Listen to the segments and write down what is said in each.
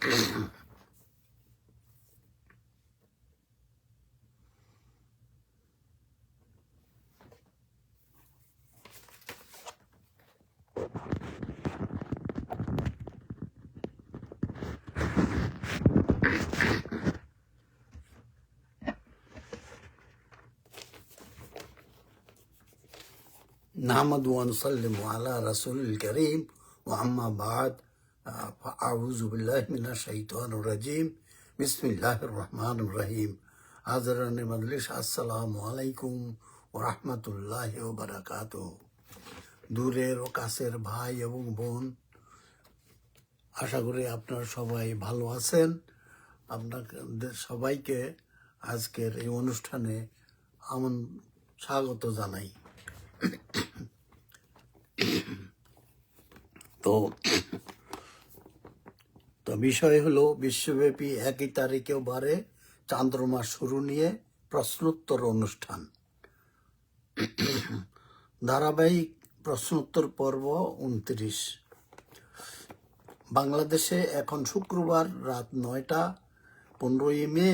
نحمد ونسلم على رسول الكريم وأما بعد فأعوذ بالله من الشيطان الرجيم بسم الله الرحمن الرحيم حاضران মজলিস আসসালামু আলাইকুম ওয়া রাহমাতুল্লাহি ওয়া বারাকাতুহু। দূরের ও কাছের ভাই এবং বোন, আশা করি আপনারা সবাই ভালো আছেন। আপনাদের সবাইকে আজকের এই অনুষ্ঠানে স্বাগত জানাই। তো বিষয় হলো বিশ্বব্যাপী একই তারিখে বারে চান্দ্রমাস শুরু নিয়ে প্রশ্নোত্তর অনুষ্ঠান। ধারাবাহিক প্রশ্নোত্তর পর্ব 29। বাংলাদেশে এখন শুক্রবার রাত 9টা 15 মে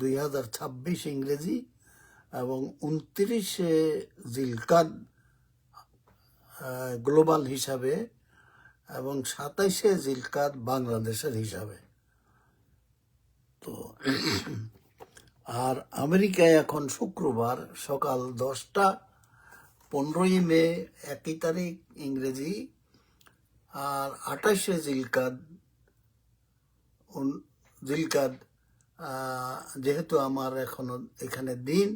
2026 ইংরেজি এবং 29 জিলকাদ গ্লোবাল হিসাবে এবং 27 জিলকাদ বাংলাদেশের হিসাবে। তো আর আমেরিকায় এখন শুক্রবার সকাল 10টা 15 মে একই তারিখ ইংরেজি আর 28 জিলকাদ যেহেতু আমার এখনো এখানে দিন,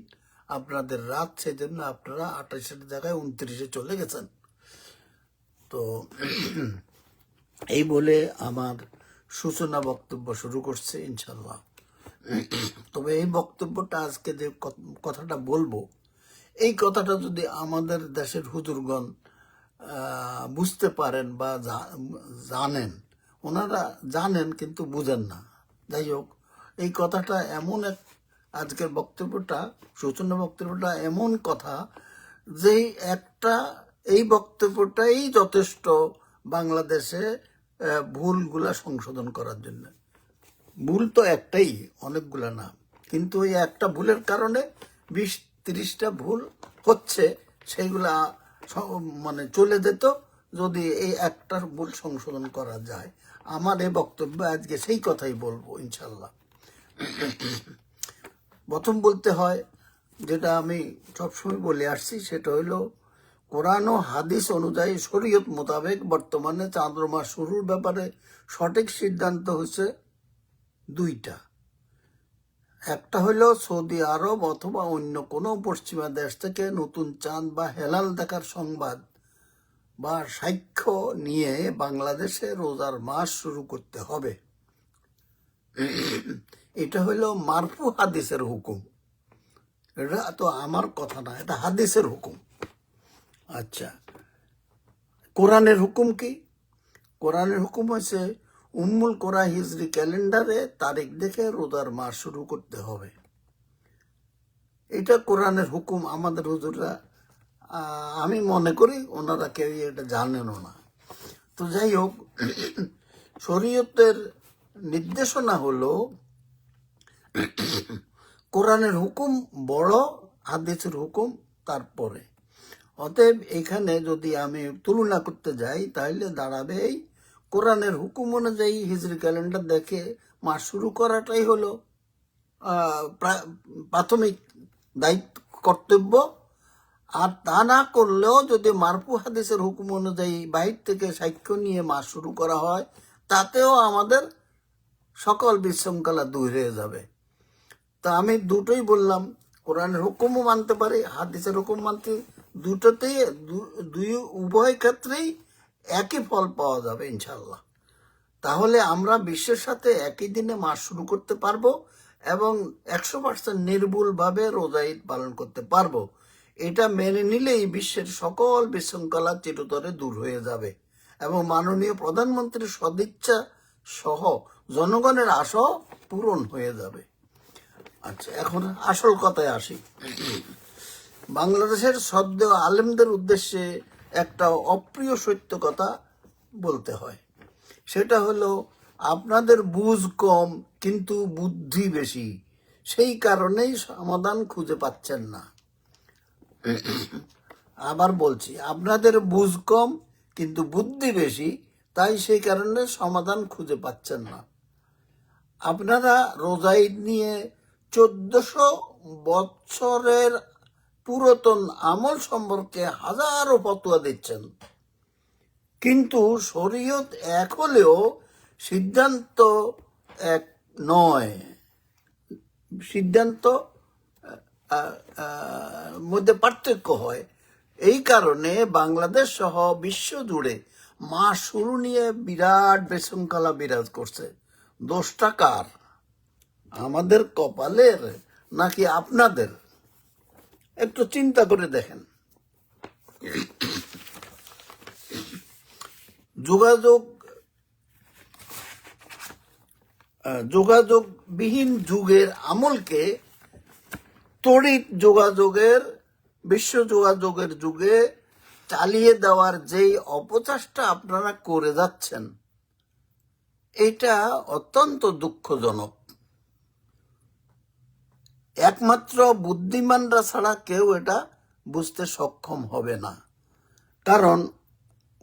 আপনাদের রাত, সেজন্য আপনারা 28-এর জায়গায় 29-এ চলে গেছেন। তো এই বলে আমার সূচনা বক্তব্য শুরু করছে ইনশাল্লাহ। তবে এই বক্তব্যটা আজকে যে কথাটা বলবো, এই কথাটা যদি আমাদের দেশের হুজুরগণ বুঝতে পারেন বা জানেন, ওনারা জানেন কিন্তু বুঝেন না। যাই হোক, এই কথাটা এমন এক, আজকের বক্তব্যটা, সূচনা বক্তব্যটা এমন কথা যে এই বক্তব্যটাই যথেষ্ট বাংলাদেশে ভুলগুলা সংশোধন করার জন্য। ভুল তো একটাই, অনেকগুলা না, কিন্তু ওই একটা ভুলের কারণে 20-30টা ভুল হচ্ছে। সেইগুলা মানে চলে যেত যদি এই একটার ভুল সংশোধন করা যায়। আমার এই বক্তব্য আজকে সেই কথাই বলবো ইনশাল্লাহ। প্রথম বলতে হয়, যেটা আমি সবসময় বলে আসছি, সেটা হইলো কোরআন ও হাদিস অনুযায়ী শরীয়ত মোতাবেক বর্তমানে চান্দ্রমাস শুরুর ব্যাপারে সঠিক সিদ্ধান্ত হচ্ছে 2টা। একটা হলো সৌদি আরব অথবা অন্য কোনো পশ্চিমা দেশ থেকে নতুন চাঁদ বা হেলাল দেখার সংবাদ বা সাক্ষ্য নিয়ে বাংলাদেশে রোজার মাস শুরু করতে হবে। এটা হলো মারফু হাদিসের হুকুম। এটা তো আমার কথা না, এটা হাদিসের হুকুম। আচ্ছা, কোরআনের হুকুম কি? কোরআনের হুকুম হচ্ছে উম্মুল কোরা হিজরি ক্যালেন্ডারে তারিখ দেখে রোজার মাস শুরু করতে হবে। এটা কোরআনের হুকুম। আমাদের হুজুররা, আমি মনে করি ওনারা কেউ এটা জানেনও না। তো যাই হোক, শরীয়তের নির্দেশনা হলো কোরআনের হুকুম বড়, হাদিসের হুকুম তারপরে। অতএব এখানে যদি আমি তুলনা করতে যাই, তাহলে দাঁড়াবে এই কোরআনের হুকুম অনুযায়ী হিজরি ক্যালেন্ডার দেখে মাস শুরু করাটাই হলো প্রাথমিক দায়িত্ব, কর্তব্য। আর তা না করলেও যদি মারফু হাদিসের হুকুম অনুযায়ী বাহির থেকে সাক্ষ্য নিয়ে মাস শুরু করা হয়, তাতেও আমাদের সকল বিশৃঙ্খলা দূর হয়ে যাবে। তা আমি দুটোই বললাম, কোরআনের হুকুমও মানতে পারি, হাদিসের হুকুম মানতে, দুটোতেই উভয় ক্ষেত্রেই একই ফল পাওয়া যাবে ইনশাল্লাহ। তাহলে আমরা বিশ্বের সাথে একই দিনে মাস শুরু করতে পারবো এবং 100% নির্ভুলভাবে রোজা ঈদ পালন করতে পারবো। এটা মেনে নিলেই বিশ্বের সকল বিশৃঙ্খলা চিরতরে দূর হয়ে যাবে এবং মাননীয় প্রধানমন্ত্রীর সদিচ্ছা সহ জনগণের আশাও পূরণ হয়ে যাবে। আচ্ছা, এখন আসল কথায় আসি। বাংলাদেশের সদ্য আলেমদের উদ্দেশ্যে একটা অপ্রিয় সত্য কথা বলতে হয়। সেটা হলো আপনাদের বুঝ কম কিন্তু বুদ্ধি বেশি, সেই কারণেই সমাধান খুঁজে পাচ্ছেন না। আবার বলছি, আপনাদের বুঝ কম কিন্তু বুদ্ধি বেশি, তাই সেই কারণে সমাধান খুঁজে পাচ্ছেন না। আপনারা রোজা ঈদ নিয়ে 1400 বছরের পুরাতন আমল সম্পর্কে হাজারো ফতোয়া দিচ্ছেন, কিন্তু শরীয়ত এক হলেও সিদ্ধান্ত এক নয়। সিদ্ধান্ত মধ্যে পার্থক্য হয়। এই কারণে বাংলাদেশ সহ বিশ্ব জুড়ে মাস শুরু নিয়ে বিরাট বিশৃঙ্খলা বিরাজ করছে। দোষটা কার? আমাদের কপালের নাকি আপনাদের? একটু চিন্তা করে দেখেন। যোগাযোগবিহীন যুগের আমলকে তড়িৎ যোগাযোগের, বিশ্ব যোগাযোগের যুগে চালিয়ে দেওয়ার যেই অপচেষ্টা আপনারা করে যাচ্ছেন, এটা অত্যন্ত দুঃখজনক। একমাত্র বুদ্ধিমানরা ছাড়া কেউ এটা বুঝতে সক্ষম হবে না। কারণ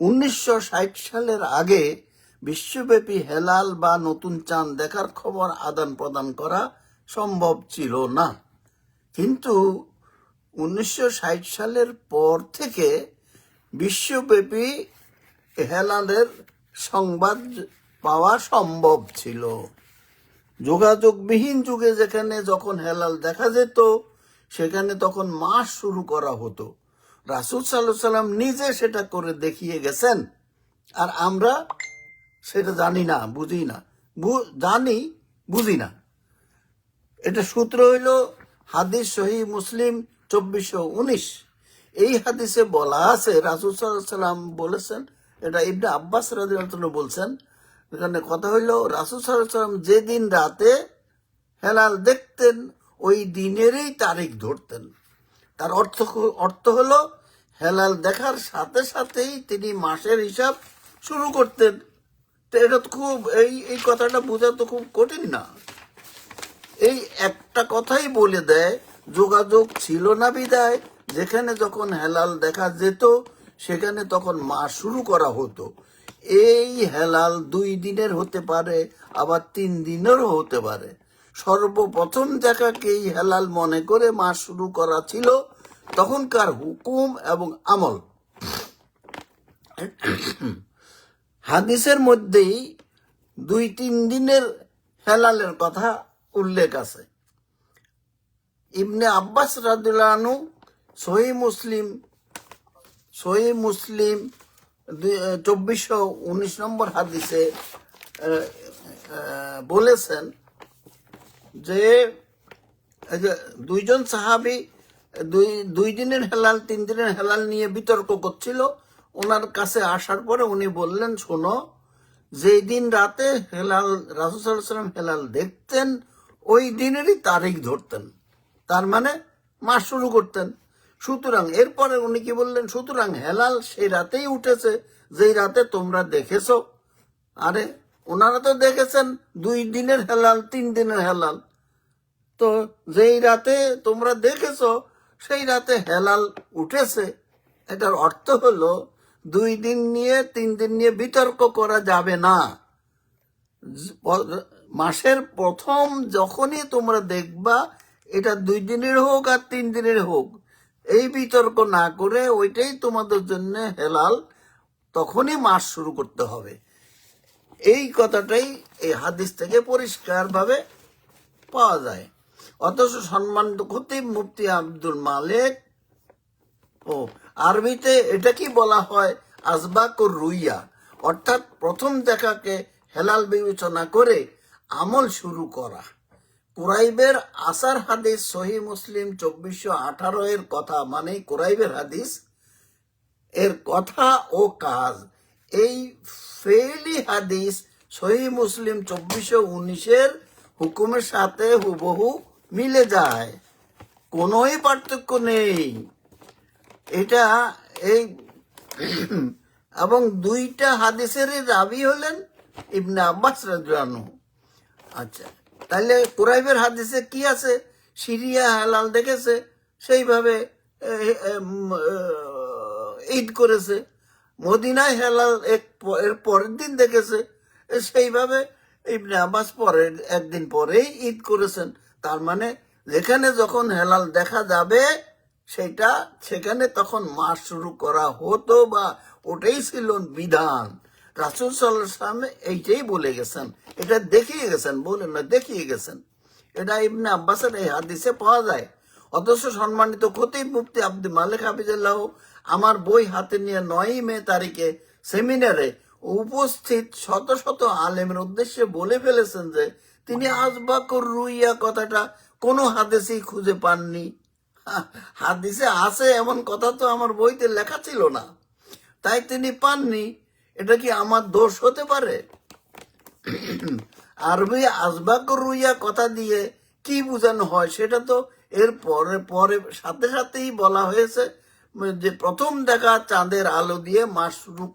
1960 সালের আগে বিশ্বব্যাপী হেলাল বা নতুন চাঁদ দেখার খবর আদান প্রদান করা সম্ভব ছিল না। কিন্তু 1960 সালের পর থেকে বিশ্বব্যাপী হেলালের সংবাদ পাওয়া সম্ভব ছিল। যোগাযোগবিহীন যুগে যেখানে যখন হেলাল দেখা যেত, সেখানে তখন মাস শুরু করা হতো। রাসূল সাল্লাল্লাহু আলাইহি সাল্লাম নিজে সেটা করে দেখিয়ে গেছেন, আর আমরা সেটা জানি না, বুঝি না। জানি, বুঝি না। এটা সূত্র হইল হাদিস সহিহ মুসলিম 2419। এই হাদিসে বলা আছে, রাসূল সাল্লাল্লাহু আলাইহি সাল্লাম বলেছেন, এটা ইবনে আব্বাস রাদিয়াল্লাহু আনহু বলছেন। এখানে কথা হইল, রাসূল সাল্লাল্লাহু আলাইহি সাল্লাম যেদিন রাতে হেলাল দেখতেন ওই দিনেরই তারিখ ধরতেন। তার অর্থ হলো হেলাল দেখার সাথে সাথেই তিনি মাসের হিসাব শুরু করতেন। তো এটা তো খুব, এই কথাটা বোঝা তো খুব কঠিন না। এই একটা কথাই বলে দেয়, যোগাযোগ ছিল না বিদায় যেখানে যখন হেলাল দেখা যেত সেখানে তখন মাস শুরু করা হতো। এই হেলাল 2 দিনের হতে পারে, আবার 3 দিনেরও হতে পারে। সর্বপ্রথম দেখাকেই হেলাল মনে করে মাস শুরু করা ছিল তখনকার হুকুম এবং আমল। হাদিসের মধ্যেই 2-3 দিনের হেলালের কথা উল্লেখ আছে। ইবনে আব্বাস রাদিয়াল্লাহু আনহু সহিহ মুসলিম 2419 নম্বর হাদিসে বলেছেন যে দুইজন সাহাবী 2 দিনের হেলাল 3 দিনের হেলাল নিয়ে বিতর্ক করছিল। ওনার কাছে আসার পরে উনি বললেন, শোনো, যেই দিন রাতে হেলাল রাসূল সাল্লাল্লাহু আলাইহি সাল্লাম হেলাল দেখতেন ওই দিনেরই তারিখ ধরতেন, তার মানে মাস শুরু করতেন। সুতরাং এরপরে উনি কি বললেন, সুতরাং হেলাল সেই রাতেই উঠেছে যেই রাতে তোমরা দেখেছো। আরে ওনারা তো দেখেছেন 2 দিনের হেলাল 3 দিনের হেলাল, তো যেই রাতে তোমরা দেখেছো সেই রাতে হেলাল উঠেছে। এটার অর্থ হলো 2 দিন নিয়ে 3 দিন নিয়ে বিতর্ক করা যাবে না। মাসের প্রথম যখনই তোমরা দেখবা, এটা 2 দিনের হোক আর 3 দিনের হোক, এই বিতর্ক না করে ওইটাই তোমাদের জন্য হেলাল, তখনই মাস শুরু করতে হবে। এই কথাটাই এই হাদিস থেকে পরিষ্কারভাবে পাওয়া যায়। অথচ সম্মানিত খতিব মুফতি আব্দুল মালেক আরবিতে এটা কি বলা হয়, আসবাকুর রুইয়া, অর্থাৎ প্রথম দেখাকে হেলাল বিবেচনা করে আমল শুরু করা। কুরাইবের আসার হাদিস সহিহ মুসলিম 2418 এর কথা, মানে কুরাইবের হাদিস এর কথা ও কাজ, এই ফেইলি হাদিস সহিহ মুসলিম 2419 এর হুকুমের সাথে হুবহু মিলে যায়, কোনোই পার্থক্য নেই। এটা এই এবং 2টা হাদিসের রাবি হলেন ইবনে আব্বাস রাদিয়াল্লাহু আনহু। আচ্ছা, তাহলে কুরাইবের হাদিসে কি আছে? সিরিয়া হালাল দেখেছে, সেইভাবে ঈদ করেছে। মদিনায় হেলাল এর পরের দিন দেখেছে, সেইভাবে ইবনে আব্বাস পরের একদিন পরেই ঈদ করেছেন। তার মানে যেখানে যখন হেলাল দেখা যাবে সেখানে তখন মাস শুরু করা হতো, বা ওটাই ছিল বিধান। রাসূল সাল্লাল্লাহু আলাইহি ওয়াসাল্লাম এইটাই বলে গেছেন, এটা দেখিয়ে গেছেন, বলেন না দেখিয়ে গেছেন। এটা ইবনে আব্বাসের এই হাদিসে পাওয়া যায়। অথচ সম্মানিত খতিব মুফতি আব্দুল মালিক হাফিজুল্লাহ আমার বই হাতে নিয়ে 9 মে তারিখে সেমিনারে উপস্থিত শত শত আলেমের উদ্দেশ্যে বলে ফেলেছেন যে তিনি আসবাকুর রুইয়া কথাটা কোনো হাদিসেই খুঁজে পাননি। হাদিসে আছে এমন কথা তো আমার বইতে লেখা ছিল না, তাই তিনি পাননি। এটা কি আমার দোষ হতে পারে? আরবি আসবাকুর রুইয়া কথা দিয়ে কি বোঝানো হয় সেটা তো এর পরে পরে সাথে সাথেই বলা হয়েছে যে প্রথম দেখা চাঁদের আলো দিয়ে মাস শুরু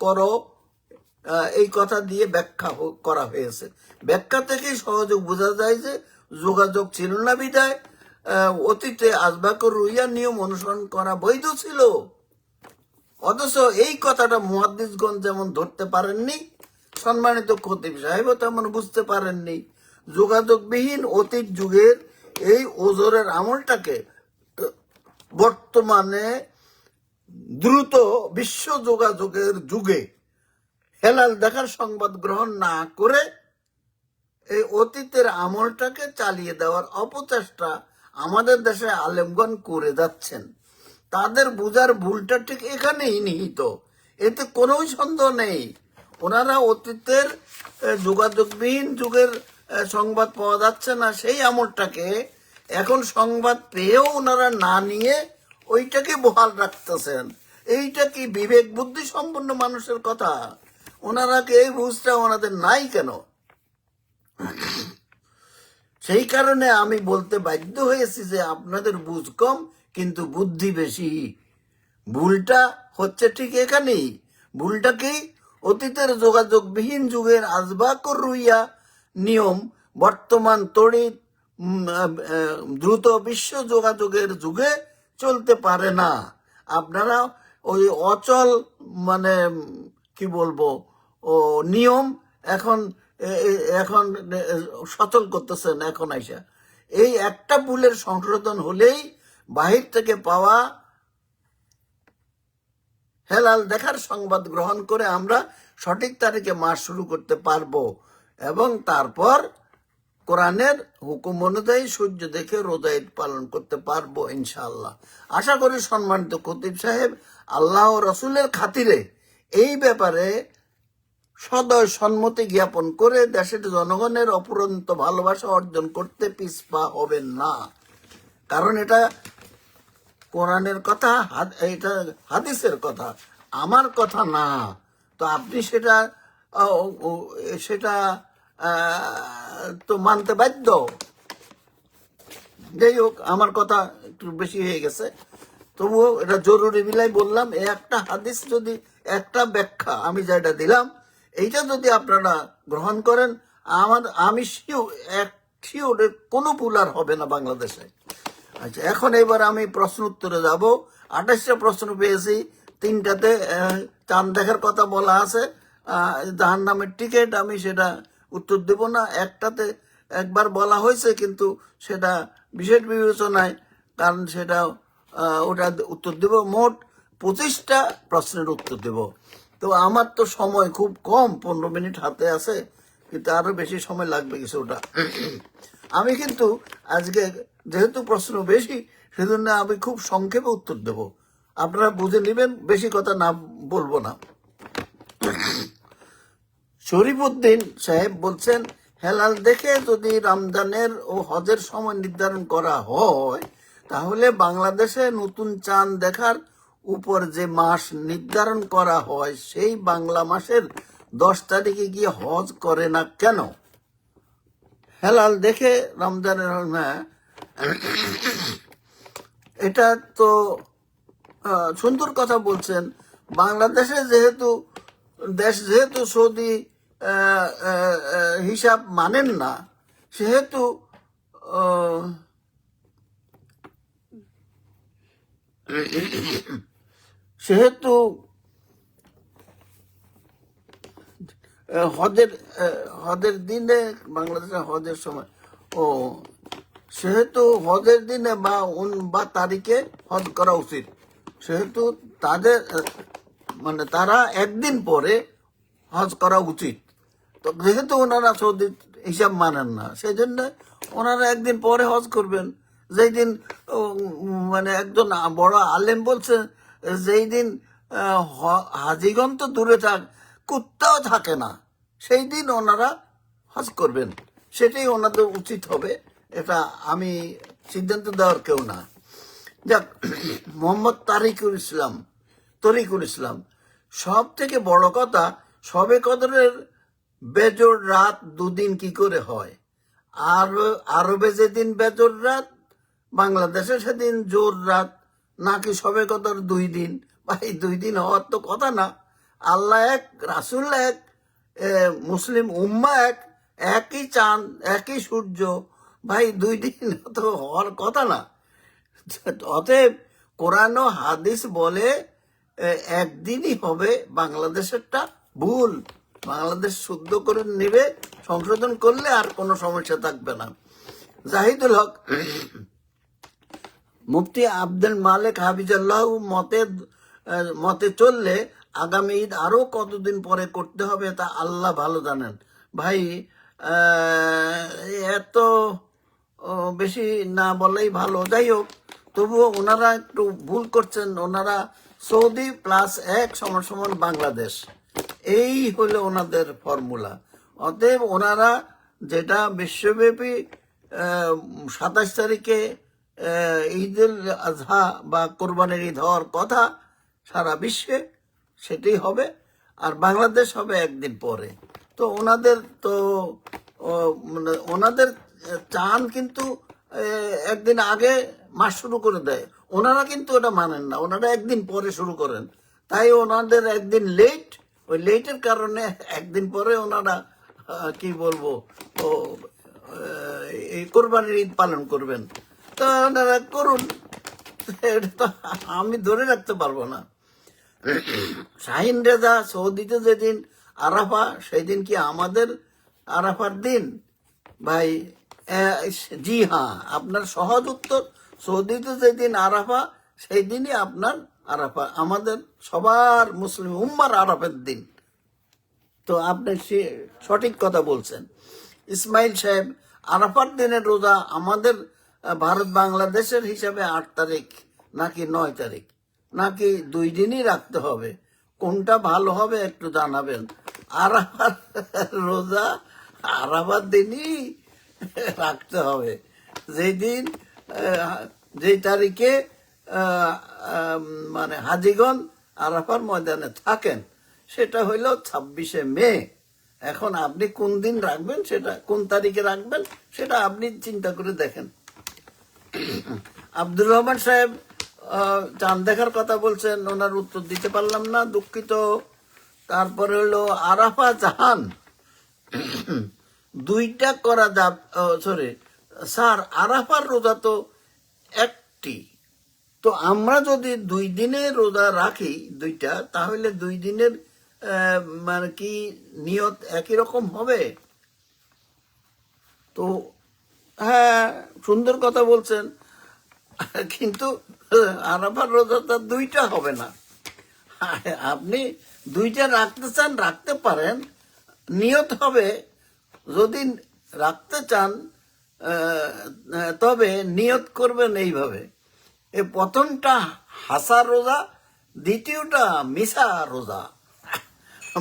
করো, এই কথা দিয়ে ব্যাখ্যা করা হয়েছে। ব্যাখ্যা থেকেই সহজে বোঝা যায় যে যোগাযোগ ছিল না বিধায় অতীতে আসবাকুর রুইয়া নিয়ম অনুসরণ করা বৈধ ছিল। অথচ এই কথাটা মুহাদ্দিসগণ যেমন ধরতে পারেননি, সম্মানিত খতিব সাহেবও তেমন বুঝতে পারেননি। যোগাযোগবিহীন অতীত যুগের এই ওজরের আমলটাকে বর্তমানে দ্রুত বিশ্ব যোগাযোগের যুগে হেলাল দেখার সংবাদ গ্রহণ না করে এই অতীতের আমলটাকে চালিয়ে দেওয়ার অপচেষ্টা আমাদের দেশে আলেমগণ করে যাচ্ছেন। তাদের বুঝার ভুলটা ঠিক এখানেই নিহিত, এতে কোনো সন্দেহ নেই। ওনারা অতীতের যোগাযোগবিহীন যুগের সংবাদ পাওয়া যাচ্ছে না, সেই আমলটাকে এখন সংবাদ পেয়েও ওনারা না নিয়ে ওইটাকে বহাল রাখতেছেন। এইটা কি বিবেক বুদ্ধি সম্পন্ন মানুষের কথা? ওনারা কি এই বুঝটা ওনাদের নাই কেন? সেই কারণে আমি বলতে বাধ্য হয়েছি যে আপনাদের বুঝ কম কিন্তু বুদ্ধি বেশি। ভুলটা হচ্ছে ঠিক এখানেই। ভুলটা কি? অতীতের যোগাযোগবিহীন যুগের আসবাকুর রুইয়া নিয়ম বর্তমান তড়িৎ দ্রুত বিশ্ব যোগাযোগের যুগে চলতে পারে না। আপনারা ওই অচল মানে কি বলবো ও নিয়ম এখন এখন সচল করতেছেন। এখন আইসা এই একটা ভুলের সংশোধন হলেই বাহির থেকে পাওয়া হেলাল দেখার সংবাদ গ্রহণ করে আমরা সঠিক তারিখে মাস শুরু করতে পারবো এবং তারপর কোরআনের হুকুম অনুযায়ী সূর্য দেখে রোজা ঈদ পালন করতে পারবো ইনশাআল্লাহ। আশা করি সম্মানিত খতিব সাহেব আল্লাহ ও রসুলের খাতিরে এই ব্যাপারে সদয় সম্মতি জ্ঞাপন করে দেশের জনগণের অপুরন্ত ভালোবাসা অর্জন করতে পিছপা হবেন না। কারণ এটা কোরআনের কথা, এটা হাদিসের কথা, আমার কথা না। তো আপনি সেটা সেটা তো মানতে বাধ্য। যাই হোক, আমার কথা একটু বেশি হয়ে গেছে, তবুও এটা জরুরি বিলাই বললাম। এই একটা হাদিস যদি, একটা ব্যাখ্যা আমি যেটা দিলাম, এইটা যদি আপনারা গ্রহণ করেন, আমি শিওর কোনো ভুল আর হবে না বাংলাদেশে। আচ্ছা, এখন এবার আমি প্রশ্ন উত্তরে যাব। 28টা প্রশ্ন পেয়েছি, 3টাতে চাঁদ দেখার কথা বলা আছে, জাহান্নামের টিকিট, আমি সেটা উত্তর দেব না। একটাতে একবার বলা হয়েছে কিন্তু সেটা বিশেষ বিবেচনায়, কারণ সেটা ওটা উত্তর দেব। মোট 25টা প্রশ্নের উত্তর দেব। তো আমার তো সময় খুব কম, 15 মিনিট হাতে আছে, কিন্তু আরো বেশি সময় লাগবে কিছুটা। আমি কিন্তু আজকে যেহেতু প্রশ্ন বেশি, সেজন্য আমি খুব সংক্ষেপে উত্তর দেব, আপনারা বুঝে নেবেন, বেশি কথা না বলবো না। শরীফউদ্দিন সাহেব বলছেন, হেলাল দেখে যদি রমজানের ও হজের সময় নির্ধারণ করা হয়, তাহলে বাংলাদেশে নতুন চাঁদ দেখার উপর যে মাস নির্ধারণ করা হয়, সেই বাংলা মাসের 10 তারিখে গিয়ে হজ করে না কেন? হেলাল দেখে রমজানের, এটা তো সুন্দর কথা বলছেন। বাংলাদেশে যেহেতু সৌদি হিসাব মানেন না, সেহেতু সেহেতু হজের হজের দিনে বাংলাদেশে হজের সময় ও সেহেতু হজের দিনে বা তারিখে হজ করা উচিত, সেহেতু তাদের মানে তারা একদিন পরে হজ করা উচিত। তো যেহেতু ওনারা সৌদি হিসাব মানেন না, সেই জন্য ওনারা একদিন পরে হজ করবেন। যেই দিন মানে একজন বড় আলেম বলছে, যেই দিন হাজিগণ তো দূরে থাক, কুত্তাও থাকে না, সেই দিন ওনারা হজ করবেন। সেটাই ওনাদের উচিত হবে, এটা আমি সিদ্ধান্ত দেওয়ার কেউ না। যাক, মোহাম্মদ তরিকুল ইসলাম সব থেকে বড় কথা, শবে কদরের বেজোর রাত দুদিন কি করে হয়? আর আরবে যেদিন বেজোর রাত, বাংলাদেশে সেদিন জোর রাত, নাকি শবে কদর 2 দিন? ভাই 2 দিন হওয়ার তো কথা না। আল্লাহ এক, রাসুল এক, মুসলিম উম্মা এক, একই চাঁদ, একই সূর্য, ভাই 2 দিন তো হওয়ার কথা না। অতএব কোরআন ও হাদিস বলে একদিনই হবে। বাংলাদেশেরটা ভুল, বাংলাদেশ শুদ্ধ করে নেবে, সংশোধন করলে আর কোনো সমস্যা থাকবে না। জাহিদুল হক, মুফতি আব্দুল মালিক হাফিজাল্লাহ মতে চললে আগামী ঈদ আরো কতদিন পরে করতে হবে তা আল্লাহ ভালো জানেন। ভাই এত বেশি না বলেই ভালো। যাই হোক, তবুও ওনারা একটু ভুল করছেন। ওনারা সৌদি প্লাস 1 সমান বাংলাদেশ, এই হলো ওনাদের ফর্মুলা। অতএব ওনারা যেটা বিশ্বব্যাপী 27 তারিখে ঈদুল আজহা বা কোরবানির ঈদ হওয়ার কথা সারা বিশ্বে, সেটাই হবে। আর বাংলাদেশ হবে একদিন পরে। তো ওনাদের তো মানে ওনাদের চান কিন্তু একদিন আগে মাস শুরু করে দেয়, ওনারা কিন্তু ওটা মানেন না, ওনারা একদিন পরে শুরু করেন। তাই ওনাদের একদিন লেট, ওই লেটের কারণে একদিন পরে ওনারা কি বলবো এই কোরবানির ঈদ পালন করবেন। তো ওনারা করুন, এটা তো আমি ধরে রাখতে পারবো না। শাহিন রেজা, সৌদিতে যেদিন আরাফা, সেই দিন কি আমাদের আরাফার দিন? ভাই জি হ্যাঁ, আপনার সহজ উত্তর, সৌদিতে যেদিন আরাফা সেই দিনই আপনার আরাফা, আমাদের সবার মুসলিম উম্মার আরাফের দিন। তো আপনি সঠিক কথা বলছেন। ইসমাইল সাহেব, আরাফার দিনের রোজা আমাদের ভারত বাংলাদেশের হিসাবে 8 তারিখ নাকি 9 তারিখ, নাকি 2 দিনই রাখতে হবে? কোনটা ভালো হবে একটু জানাবেন। আরাফার রোজা আরাফার দিনই রাখতে হবে, যেই দিন যেই তারিখে মানে হাজিগণ আরাফার ময়দানে থাকেন, সেটা হইল 26শে মে। এখন আপনি কোন দিন রাখবেন, সেটা কোন তারিখে রাখবেন, সেটা আপনি চিন্তা করে দেখেন। আব্দুর রহমান সাহেব চাঁদ দেখার কথা বলছেন, ওনার উত্তর দিতে পারলাম না, দুঃখিত। তারপরে হলো আরাফা জাহান, 2টা করা যাবে? সরি স্যার, আরাফার রোজা তো একটি। তো আমরা যদি 2 দিনের রোজা রাখি 2টা, তাহলে 2 দিনের মানে কি নিয়ত একই রকম হবে? তো হ্যাঁ, সুন্দর কথা বলছেন, কিন্তু আরাফার রোজা তার 2টা হবে না। আপনি 2টা রাখতে চান রাখতে পারেন, নিয়ত হবে। যদি রাখতে চান তবে নিয়ত করবেন এইভাবে, প্রথমটা হাসা রোজা, দ্বিতীয়টা মিশা রোজা।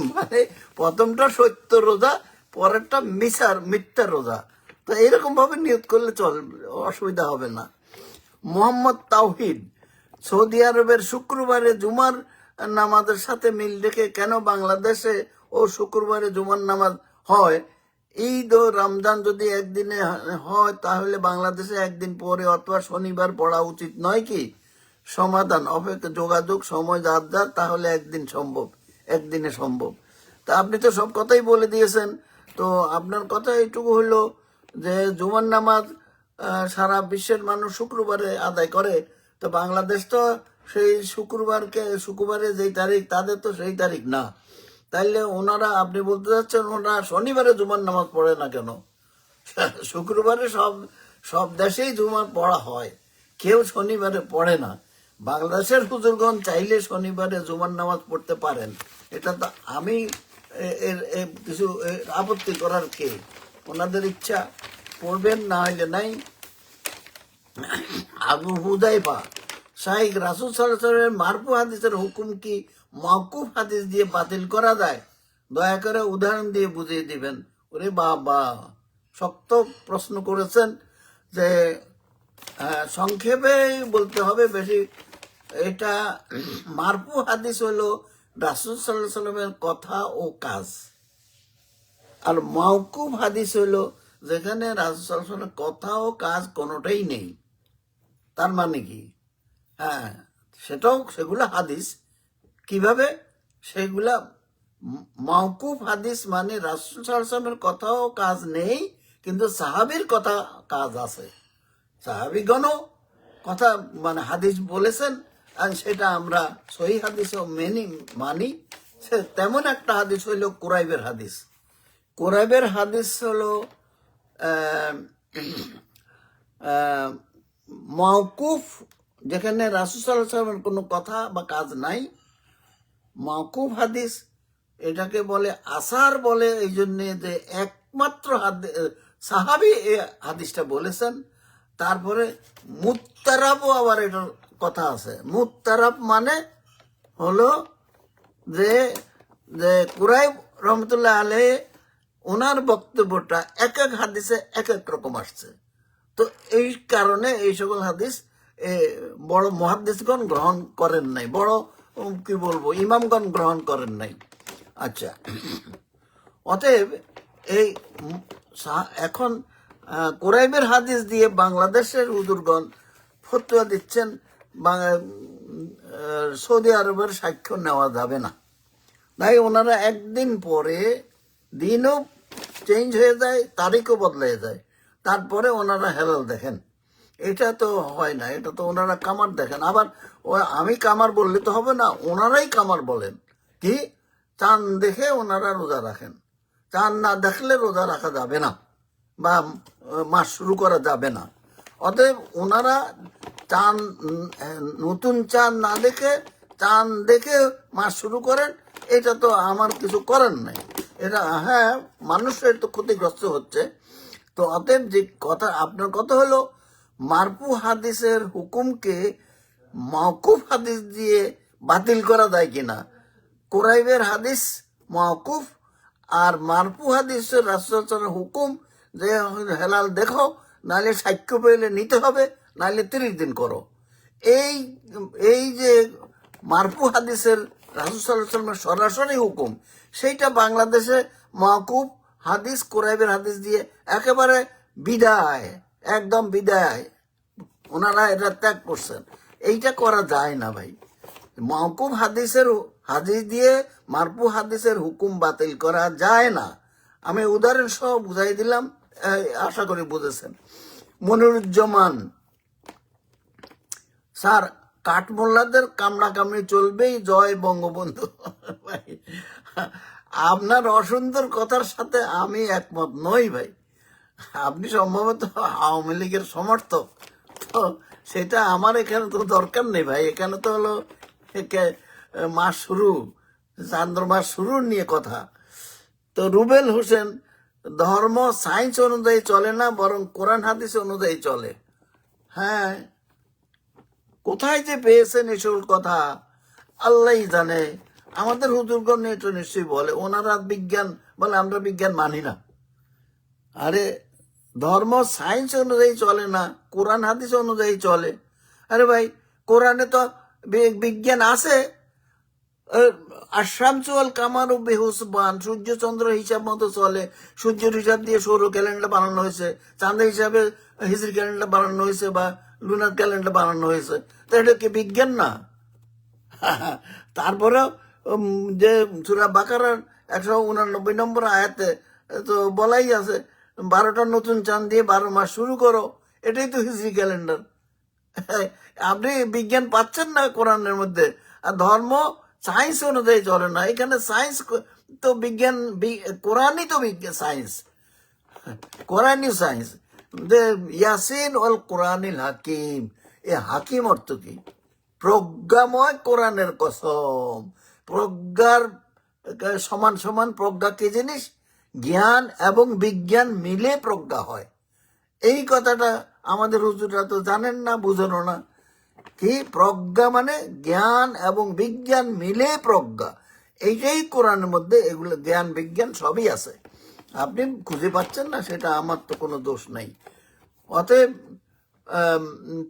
মানে প্রথমটা সত্য রোজা, পরেরটা মিথ্যা রোজা। তো এরকম ভাবে নিয়ত করলে অসুবিধা হবে না। মোহাম্মদ তাওহিদ, সৌদি আরবের শুক্রবারে জুমার নামাজের সাথে মিল রেখে কেন বাংলাদেশে ও শুক্রবারে জুমার নামাজ হয়? ঈদ ও রমজান যদি একদিনে হয়, তাহলে বাংলাদেশে একদিন পরে অথবা শনিবার পড়া উচিত নয় কি? সমাধান, অপেক্ষা যোগাযোগ সময় যার যার, তাহলে একদিনে সম্ভব। তো তা আপনি তো সব কথাই বলে দিয়েছেন। তো আপনার কথা এইটুকু হলো যে জুমার নামাজ সারা বিশ্বের মানুষ শুক্রবারে আদায় করে, তো বাংলাদেশ তো সেই শুক্রবারে যেই তারিখ তাদের তো সেই তারিখ না। তাইলে ওনারা, আপনি বলতে চাচ্ছেন ওনারা শনিবারে জুমার নামাজ পড়ে না কেন? শুক্রবারে সব সব দেশেই জুমার পড়া হয়, কেউ শনিবারে পড়ে না। বাংলাদেশের হুজুরগণ চাইলে শনিবারে জুমার নামাজ পড়তে পারেন, এটা তো আমি কিছু আপত্তি করার কে? ওনাদের ইচ্ছা, পড়বেন, না হইলে নাই। আবু হুদাইফা শাইখ রাসূল সাল্লাল্লাহু আলাইহি ওয়াসাল্লামের মারফু হাদিসের হুকুম কি মাওকুফ হাদিস দিয়ে বাতিল করা যায়? দয়া করে উদাহরণ দিয়ে বুঝিয়ে দিবেন। ওরে বাবা, শক্ত প্রশ্ন করেছেন। যে সংক্ষেপে বলতে হবে বেশি। এটা মারফু হাদিস হলো রাসূল সাল্লাল্লাহু আলাইহি ওয়াসাল্লামের কথা ও কাজ, আর মাওকুফ হাদিস হলো যেখানে রাসূল সাল্লাল্লাহু আলাইহি ওয়াসাল্লামের কথা ও কাজ কোনোটাই নেই। তার মানে কি? হ্যাঁ, সেগুলা হাদিস। কিভাবে সেগুলা? মাওকুফ হাদিস মানে রাসূল সাল্লাল্লাহু আলাইহি ওয়াসাল্লামের কথা ও কাজ নেই, কিন্তু সাহাবীর কথা কাজ আছে। সাহাবীগণও কথা মানে হাদিস বলেছেন, আর সেটা আমরা সহি হাদিসও মানি। তেমন একটা হাদিস হইল কুরাইবের হাদিস। কুরাইবের হাদিস হলো মাওকুফ, যেখানে রাসূল সাল্লাল্লাহু আলাইহি ওয়াসাল্লামের কোনো কথা বা কাজ নাই। মাওকুফ হাদিস এটাকে বলে আসার বলে, এই জন্যে যে একমাত্র সাহাবী এই হাদিসটা বলেছেন। তারপরে মুত্তারাবও আবার এটার কথা আছে। মুত্তারাব মানে হলো যে যে কুরাইব রহমতুল্লাহ আলাইহি ওনার বক্তব্যটা এক এক হাদিসে এক এক রকম আসছে। তো এই কারণে এই সকল হাদিস বড় মুহাদ্দিসগণ গ্রহণ করেন নাই, বড় কি বলবো ইমামগণ গ্রহণ করেন নাই। আচ্ছা, অতএব এই এখন কুরাইবের হাদিস দিয়ে বাংলাদেশের হুজুরগণ ফতোয়া দিচ্ছেন সৌদি আরবের সাক্ষ্য নেওয়া যাবে না। তাই ওনারা একদিন পরে দিনও চেঞ্জ হয়ে যায়, তারিখও বদলে যায়, তারপরে ওনারা হেলাল দেখেন। এটা তো হয় না, এটা তো ওনারা কামার দেখেন। আবার আমি কামার বললে তো হবে না, ওনারাই কামার বলেন। কি? চাঁদ দেখে ওনারা রোজা রাখেন, চাঁদ না দেখলে রোজা রাখা যাবে না বা মাস শুরু করা যাবে না। অতএব ওনারা চাঁদ, নতুন চাঁদ না দেখে চাঁদ দেখে মাস শুরু করেন, এটা তো আমার কিছু করার নাই। এটা হ্যাঁ, মানুষের তো ক্ষতিগ্রস্ত হচ্ছে। তো অতএব যে কথা, আপনার কথা হলো মারফু হাদিসের হুকুমকে মাওকুফ হাদিস দিয়ে বাতিল করা যায় কিনা। কুরাইবের হাদিস মাওকুফ, আর মারফু হাদিসের রাসূলের হুকুম যে হেলাল দেখো, নাহলে সাক্ষ্য পেলে নিতে হবে, নাহলে 30 দিন করো। এই এই যে মারফু হাদিসের রাসূল সাল্লাল্লাহু আলাইহি ওয়াসাল্লামের সরাসরি হুকুম, সেইটা বাংলাদেশে মাওকুফ হাদিস কুরাইবের হাদিস দিয়ে একেবারে বিদায়, একদম বিদায়, ওনারা এটা ত্যাগ করছেন। এইটা করা যায় না ভাই। মাওকুফ হাদিস দিয়ে মারফু হাদিসের হুকুম বাতিল করা যায় না। আমি উদাহরণ সহ বুঝাই দিলাম, আশা করি বুঝেছেন। মনিরুজ্জামান স্যার, কাঠমোল্লাদের কামড়া কামড়ি চলবেই, জয় বঙ্গবন্ধু। ভাই, আপনার অসুন্দর কথার সাথে আমি একমত নই ভাই। আপনি সম্ভবত আওয়ামী লীগের সমর্থক, তো সেটা আমার এখানে তো দরকার নেই ভাই। এখানে তো হলো মাস শুরু, চান্দ্র মাস শুরুর নিয়ে কথা। তো রুবেল হোসেন, ধর্ম সায়েন্স অনুযায়ী চলে না, বরং কোরআন হাদিস অনুযায়ী চলে। হ্যাঁ, কোথায় যে পেয়েছেন এসব কথা আল্লাহই জানে। আমাদের হুজুরগণ এটা নিশ্চয়ই বলে, ওনারা বিজ্ঞান বলে, আমরা বিজ্ঞান মানি না। আরে ধর্ম সায়েন্স অনুযায়ী চলে না, কোরআন হাদিস অনুযায়ী চলে। আরে ভাই, কোরআনে তো বিজ্ঞান আছে। আশামসু আল কামারু বিহুসবান, সূর্য চন্দ্র হিসাব মতো চলে। সূর্যের হিসাব দিয়ে সৌর ক্যালেন্ডার বানানো হয়েছে, চাঁদের হিসাবে হিজরি ক্যালেন্ডার বানানো হয়েছে বা লুনার ক্যালেন্ডার বানানো হয়েছে। তো এটা কি বিজ্ঞান না? তারপরেও যে সূরা বাকারার 189 নম্বর আয়াতে তো বলাই আছে 12টা নতুন চাঁদ দিয়ে 12 মাস শুরু করো। এটাই তো হিজরি ক্যালেন্ডার। আপনি বিজ্ঞান পাচ্ছেন না কোরআনের মধ্যে, আর ধর্ম সায়েন্স অনুযায়ী চলে না। এখানে সায়েন্স তো বিজ্ঞান, কোরআনই তো বিজ্ঞান, সায়েন্স, কোরআনই সায়েন্স। ইয়াসিন ওয়াল কোরআনিল হাকিম, এ হাকিম অর্থ কি? প্রজ্ঞাময় কোরআনের কসম। প্রজ্ঞার সমান সমান প্রজ্ঞা কি জিনিস? জ্ঞান এবং বিজ্ঞান মিলে প্রজ্ঞা হয়। এই কথাটা আমাদের হুজুররা তো জানেন না, বুঝেনও না। কি প্রজ্ঞা মানে? জ্ঞান এবং বিজ্ঞান মিলে প্রজ্ঞা। এইটাই কোরআনের মধ্যে, এগুলো জ্ঞান বিজ্ঞান সবই আছে। আপনি খুঁজে পাচ্ছেন না, সেটা আমার তো কোনো দোষ নাই। অতএব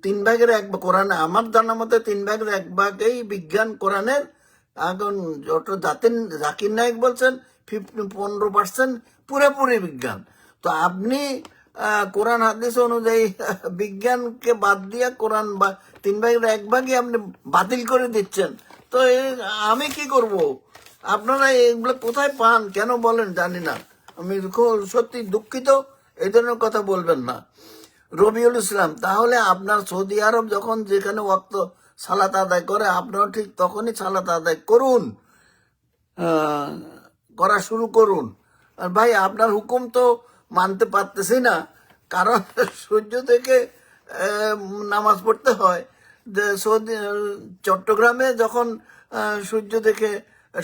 3/1 কোরআন, আমার জানা মতে 3/1 বিজ্ঞান কোরআনের। এখন জাকির নায়েক বলছেন 15% পুরোপুরি বিজ্ঞান। তো আপনি কোরআন হাদিস অনুযায়ী বিজ্ঞানকে বাদ দিয়ে কোরআন 3/1 আপনি বাতিল করে দিচ্ছেন। তো আমি কি করব? আপনারা এগুলো কোথায় পান, কেন বলেন জানি না। আমি সত্যি দুঃখিত, এই ধরনের কথা বলবেন না। রবিউল ইসলাম, তাহলে আপনার সৌদি আরব যখন যেখানে ওয়াক্ত সালাত আদায় করে, আপনারা ঠিক তখনই সালাত আদায় করুন, করা শুরু করুন। আর ভাই, আপনার হুকুম তো মানতে পারতেছি না, কারণ সূর্য থেকে নামাজ পড়তে হয়। যে চট্টগ্রামে যখন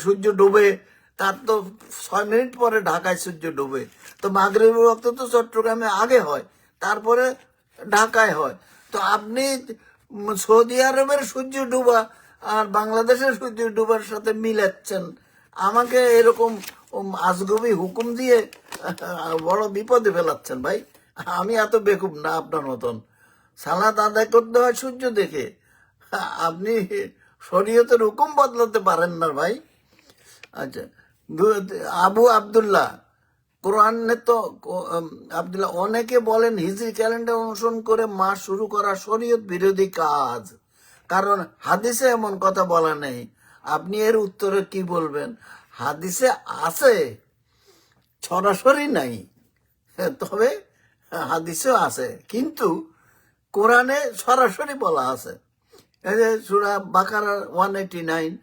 সূর্য ডুবে, তার তো 6 মিনিট পরে ঢাকায় সূর্য ডুবে। তো মাগরিবের ওয়াক্ত তো চট্টগ্রামে আগে হয়, তারপরে ঢাকায় হয়। তো আপনি সৌদি আরবের সূর্য ডুবা আর বাংলাদেশের সূর্য ডুবার সাথে মিলাচ্ছেন। আমাকে এরকম আজগবি হুকুম দিয়ে বড় বিপদে ফেলাচ্ছেন ভাই। আমি এত বেকুব না আপনার মতন। সালাত আদায় করতে হয় সূর্য দেখে, আপনি শরীয়তের হুকুম বদলাতে পারেন না ভাই। আচ্ছা, আবু আবদুল্লাহ, কোরআনে তো আবদুল্লাহ, অনেকে বলেন হিজরি ক্যালেন্ডার অনুসরণ করে মাস শুরু করা শরীয়ত বিরোধী কাজ, কারণ হাদিসে এমন কথা বলা নেই। আপনি এর উত্তরে কি বলবেন? হাদিসে আছে, সরাসরি নাই, তবে হাদিসেও আছে, কিন্তু কোরআনে সরাসরি বলা আছে। এই যে সূরা বাকারা 189,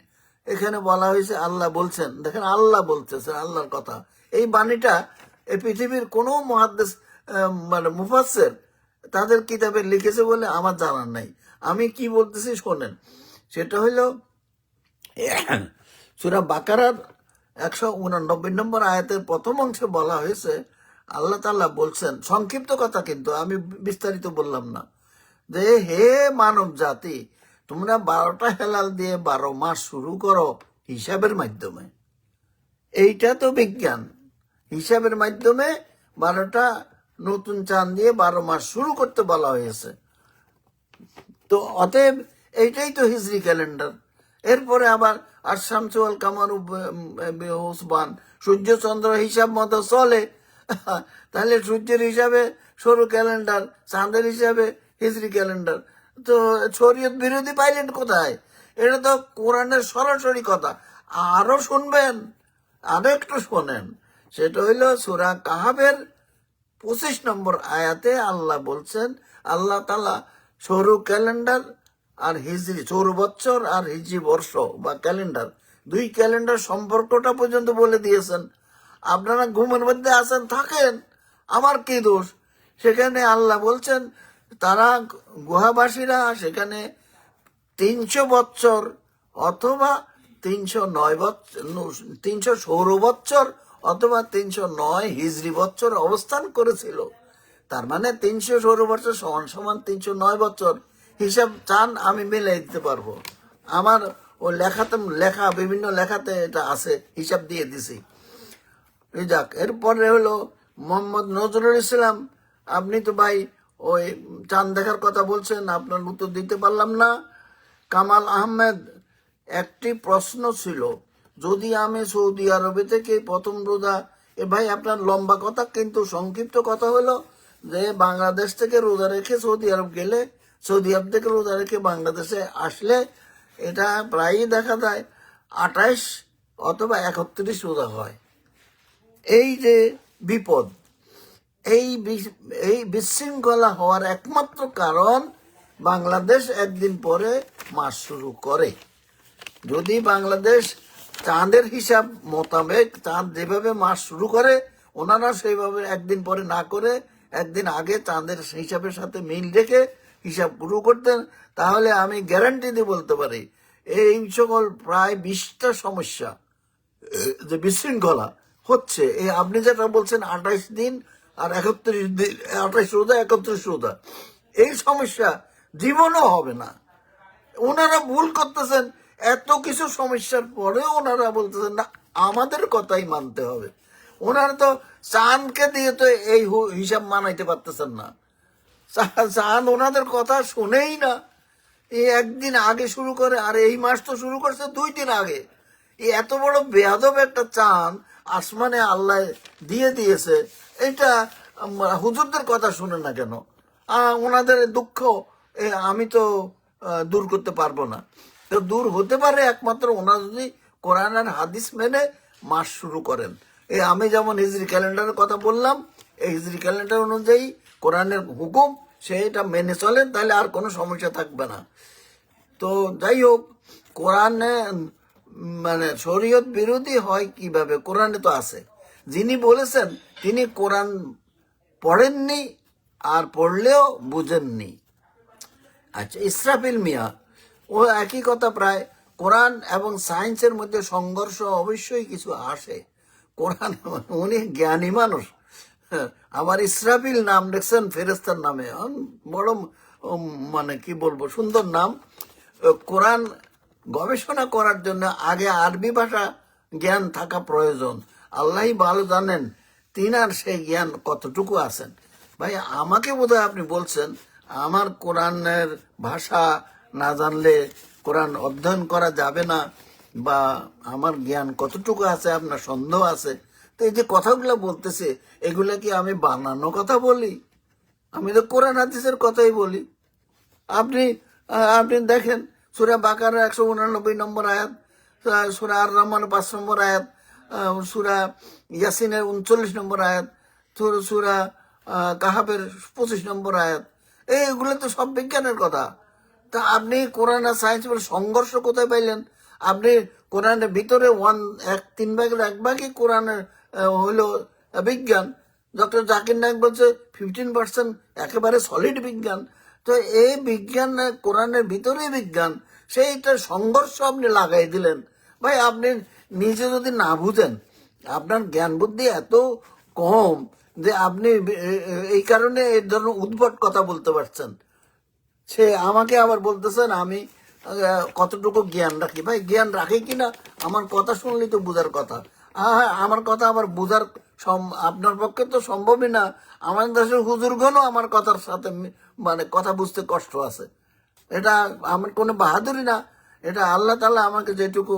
এখানে বলা হয়েছে, আল্লাহ বলছেন, দেখেন আল্লাহ বলতেছেন, আল্লাহর কথা। এই বাণীটা এই পৃথিবীর কোনো মুহাদ্দিস মানে মুফাসসির তাদের কিতাবে লিখেছে বলে আমার জানার নাই। আমি কি বলতেছি শোনেন। সেটা হইল সূরা বাকারার 189 নম্বর আয়াতের প্রথম অংশে বলা হয়েছে, আল্লাহ তাআলা বলছেন, সংক্ষিপ্ত কথা কিন্তু আমি বিস্তারিত বললাম না, যে হে মানব জাতি, তোমরা 12টা হেলাল দিয়ে 12 মাস শুরু করো হিসাবের মাধ্যমে। এইটা তো বিজ্ঞান। হিসাবের মাধ্যমে 12টা নতুন চাঁদ দিয়ে 12 মাস শুরু করতে বলা হয়েছে। তো অতএব এইটাই তো হিজরি ক্যালেন্ডার। এরপরে আবার আশামসু ওয়াল কামারু বিহুসবান, সূর্য চন্দ্র হিসাব মতো চলে। তাহলে সূর্যের হিসাবে সরু ক্যালেন্ডার, চাঁদের হিসাবে হিজরি ক্যালেন্ডার। তো শরীয়ত বিরোধী পাইলেন কোথায়? এটা তো কোরআনের সরাসরি কথা। আরো শুনবেন, আরো একটু শোনেন। সেটা হইল সূরা কাহাফের 25 নম্বর আয়াতে আল্লাহ বলছেন, আল্লাহ তাআলা সৌর ক্যালেন্ডার আর হিজরি, সৌর বৎসর আর হিজরি বর্ষ বা ক্যালেন্ডার, দুই ক্যালেন্ডার সম্পর্কটা পর্যন্ত বলে দিয়েছেন। আপনারা ঘুমের মধ্যে আছেন, থাকেন, আমার কি দোষ? সেখানে আল্লাহ বলছেন, তারা গুহাবাসীরা সেখানে 300 বৎসর অথবা 309 বৎসর, 300 সৌর বৎসর অথবা 309 হিজরি বৎসর অবস্থান করেছিল। তার মানে 300 সৌর বৎসর সমান সমান 309 বৎসর। হিসাব চান আমি মিলাই দিতে পারবো, আমার ও লেখা বিভিন্ন লেখাতে এটা আছে, হিসাব দিয়ে দিছি। যাক, এরপরে হলো মোহাম্মদ নজরুল ইসলাম, আপনি তো ভাই ওই চাঁদ দেখার কথা বলছেন, আপনার উত্তর দিতে পারলাম না। কামাল আহমেদ, একটি প্রশ্ন ছিল, যদি আমি সৌদি আরবে থেকে প্রথম রোজা, ভাই আপনার লম্বা কথা, কিন্তু সংক্ষিপ্ত কথা হলো যে বাংলাদেশ থেকে রোজা রেখে সৌদি আরব গেলে, সৌদি আরব থেকে রোজা রেখে বাংলাদেশে আসলে, এটা প্রায়ই দেখা যায় 28 অথবা 31 রোজা হয়। এই যে বিপদ, এই বিশৃঙ্খলা হওয়ার একমাত্র কারণ বাংলাদেশ একদিন পরে মাস শুরু করে। যদি বাংলাদেশ চাঁদের হিসাব মোতাবেক চাঁদ যেভাবে মাস শুরু করে ওনারা সেইভাবে একদিন পরে না করে একদিন আগে চাঁদের হিসাবের সাথে মিল রেখে হিসাব শুরু করতেন, তাহলে আমি গ্যারান্টি দিয়ে বলতে পারি এই সকল প্রায় 20টা সমস্যা যে বিশৃঙ্খলা হচ্ছে, এই আপনি যেটা বলছেন 28 দিন আর 31 দিন, 28 রোজা 31 রোজা, এই সমস্যা জীবনও হবে না। ওনারা ভুল করতেছেন, এত কিছু সমস্যার পরেও ওনারা বলতেছেন না আমাদের কথাই মানতে হবে। ওনারা তো চাঁদকে দিয়ে তো এই হিসাব মানাইতে পারতেছেন না, চাঁদ ওনাদের কথা শুনেই না। এই একদিন আগে শুরু করে, আর এই মাস তো শুরু করছে 2 দিন আগে। এই এত বড় বেয়াদব একটা চাঁদ আসমানে আল্লাহ দিয়ে দিয়েছে, এটা হুজুরদের কথা শুনে না কেন? ওনাদের দুঃখ আমি তো দূর করতে পারবো না। তো দূর হতে পারে একমাত্র ওনারা যদি কোরআন আর হাদিস মেনে মাস শুরু করেন। এই আমি যেমন হিজরি ক্যালেন্ডারের কথা বললাম, এই হিজরি ক্যালেন্ডার অনুযায়ী কোরআনের হুকুম সেটা মেনে চলেন, তাহলে আর কোনো সমস্যা থাকবে না। তো যাই হোক, কোরআনে মানে শরীয়ত বিরোধী হয় কিভাবে? কোরআনে তো আছে, যিনি বলেছেন তিনি কোরআন পড়েননি আর পড়লেও বুঝেননি। আচ্ছা, ইসরাফিল মিয়া ও একই কথা প্রায়। কোরআন এবং সায়েন্সের মধ্যে সংঘর্ষ অবশ্যই কিছু আসে। কোরআন, উনি জ্ঞানী মানুষ। আমার ইসরাফিল নাম দেখছেন ফেরেস্তার নামে, বড় মানে কি বলবো সুন্দর নাম। কোরআন গবেষণা করার জন্য আগে আরবি ভাষা জ্ঞান থাকা প্রয়োজন। আল্লাহ ভালো জানেন তিনার সেই জ্ঞান কতটুকু আছেন। ভাই আমাকে বোধহয় আপনি বলছেন আমার কোরআনের ভাষা না জানলে কোরআন অধ্যয়ন করা যাবে না, বা আমার জ্ঞান কতটুকু আছে আপনার সন্দেহ আছে। তো এই যে কথাগুলো বলতেছে এগুলা কি আমি বানানো কথা বলি? আমি তো কোরআন হাদিসের কথাই বলি। আপনি আপনি দেখেন সূরা বাকারা 189 নম্বর আয়াত, সূরা আর রহমান 5 নম্বর আয়াত, সূরা ইয়াসিনের 39 নম্বর আয়াত, সূরা কাহাবের 25 নম্বর আয়াত, এইগুলো তো সব বিজ্ঞানের কথা। তা আপনি কোরআন আর সায়েন্স সংঘর্ষ কোথায় পাইলেন? আপনি কোরআনের ভিতরে 3 ভাগের 1 ভাগই কোরআনের হলো বিজ্ঞান। ডক্টর জাকির নায়েক বলছে 15% একেবারে সলিড বিজ্ঞান। তো এই বিজ্ঞান কোরআনের ভিতরে বিজ্ঞান, সেইটা সংঘর্ষ আপনি লাগাই দিলেন। ভাই আপনি নিজে যদি না বুঝেন, আপনার জ্ঞান বুদ্ধি এত কম যে আপনি এই কারণে এই ধরনের উদ্ভট কথা বলতে পারছেন। সে আমাকে আবার বলতেছেন আমি কতটুকু জ্ঞান রাখি। ভাই জ্ঞান রাখি কিনা আমার কথা শুনলেই তো বোঝার কথা। আমার কথা আবার বোঝার আপনার পক্ষে তো সম্ভবই না। আমার দেশের হুজুরগণও আমার কথার সাথে মানে কথা বুঝতে কষ্ট আছে। এটা আমার কোনো বাহাদুরি না, এটা আল্লাহ তাআলা আমাকে যেটুকু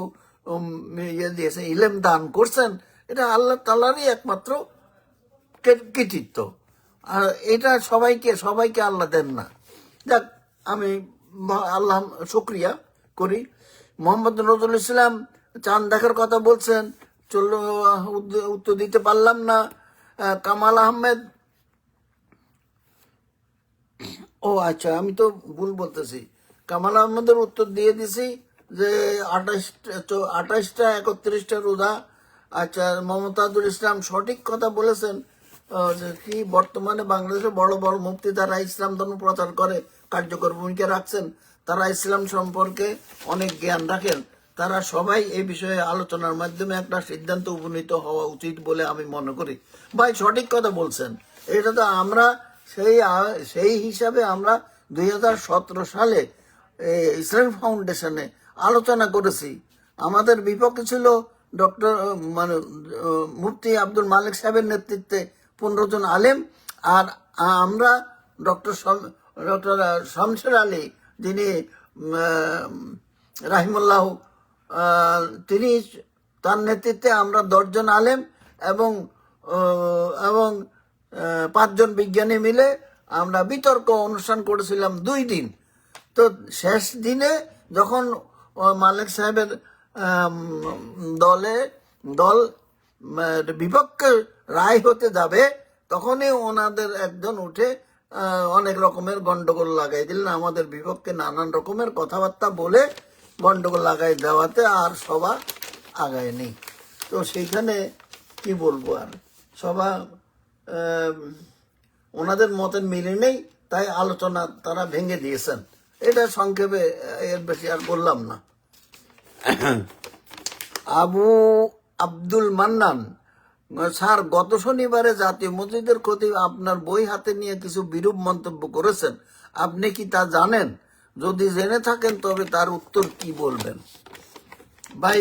ইয়ে দিয়েছে, ইলেম দান করছেন, এটা আল্লাহ তাআলারই একমাত্র কৃতিত্ব। আর এটা সবাইকে আল্লাহ দেন না। যাক, আমি আল্লাহ শুকরিয়া করি। মোহাম্মদ নজরুল ইসলাম চাঁদ দেখার কথা বলছেন, চললো উত্তর দিতে পারলাম না। কামাল আহমেদ, ও আচ্ছা আমি তো ভুল বলতেছি, কামাল আহমেদের উত্তর দিয়ে দিছি যে 28টা 31টা রোজা। আচ্ছা, মমতাজুল ইসলাম সঠিক কথা বলেছেন যে কি বর্তমানে বাংলাদেশে বড় বড় মুফতি তারা ইসলাম ধর্ম প্রচার করে কার্যকর ভূমিকা রাখছেন, তারা ইসলাম সম্পর্কে অনেক জ্ঞান রাখেন, তারা সবাই এই বিষয়ে আলোচনার মাধ্যমে একটা সিদ্ধান্ত উপনীত হওয়া উচিত বলে আমি মনে করি। ভাই সঠিক কথা বলছেন। এটা তো আমরা সেই হিসাবে আমরা 2017 সালে ইসলাম ফাউন্ডেশনে আলোচনা করেছি। আমাদের বিপক্ষে ছিল ডক্টর মানে মুফতি আব্দুল মালিক সাহেবের নেতৃত্বে 15 জন আলেম, আর আমরা ডক্টর শামসুর আলী যিনি রাহিমুল্লাহ, তিনি তার নেতৃত্বে আমরা 10 জন আলেম এবং 5 জন বিজ্ঞানী মিলে আমরা বিতর্ক অনুষ্ঠান করেছিলাম 2 দিন। তো শেষ দিনে যখন মালিক সাহেবের দল বিপক্ষে রায় হতে যাবে, তখনই ওনাদের একজন উঠে অনেক রকমের গন্ডগোল লাগাই দিলেন, আমাদের বিপক্ষে নানান রকমের কথাবার্তা বলে গন্ডগোল লাগাই দেওয়াতে আর সভা আগায়নি। তো সেইখানে কি বলবো, আর সভা ওনাদের মতের মিলে নেই, তাই আলোচনা তারা ভেঙে দিয়েছেন। এটা সংক্ষেপে, এর বেশি আর বললাম না। আবু আব্দুল মান্নান, স্যার গত শনিবারে জাতীয় মসজিদের খতিব আপনার বই হাতে নিয়ে কিছু বিরূপ মন্তব্য করেছেন, আপনি কি তা জানেন? যদি জেনে থাকেন তবে তার উত্তর কি বলবেন? ভাই,